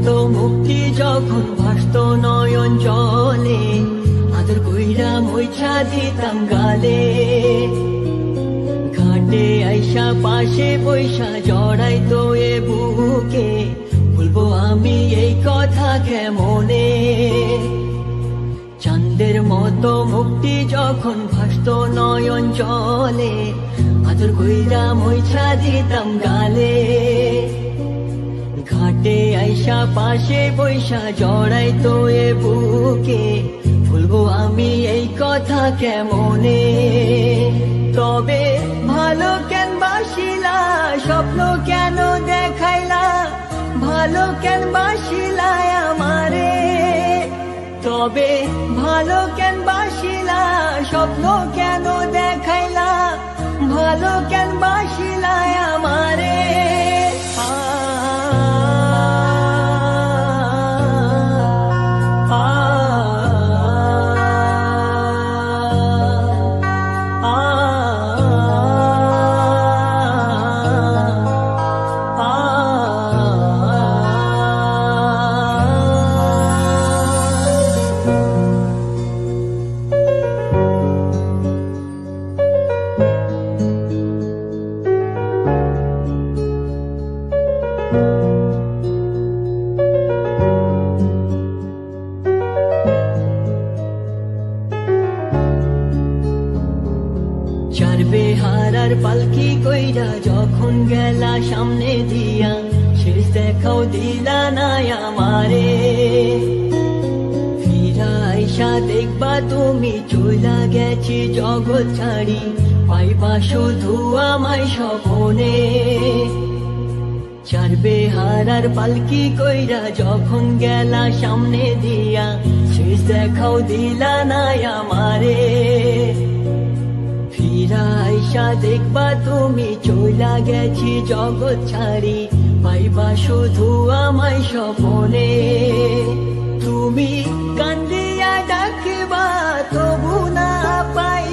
মতো মুক্তি যখন ভাসত নয়ন জলে, আদর কইরা মুইছা দিতাম গালে। ঘাটে আইসা পাশে বৈশা জড়াইতো এ বুকে, বলবো আমি এই কথা কেমনে। চাঁদের মতো মুক্তি যখন ভাসত নয়ন জলে, আদর কইরা মুইছা দিতাম গালে। ঘাটে আইসা পাশে বৈশা জড়াইতো এ বুকে, বলবো আমি এই কথা কেমনে। তবে ভালো কেন বাসিলা, স্বপ্ন কেন দেখাইলা, ভালো কেন বাসিলা আমারে। তবে ভালো কেন বাসিলা, স্বপ্ন কেন দেখাইলা, ভালো কেন বাসিলা আমারে। চার বেহারার পালকি কইরা যখন গেলা সামনে দিয়া, শেষ দেখাও দিলা না আমারে। ফিরা আইসা দেখবা তুমি চইলা গেছি জগৎ ছাড়ি, পাইবা শুধু আমায় স্বপনে। চার বেহারার পালকি কইরা যখন গেলা সামনে দিয়া, শেষ দেখাও দিলা না আমারে। ফিরা আইসা দেখবা তুমি চইলা গেছি জগৎ ছাড়ি, পাইবা শুধু আমায় স্বপনে। তুমি কান্দিয়া ডাকবা তবু না পাই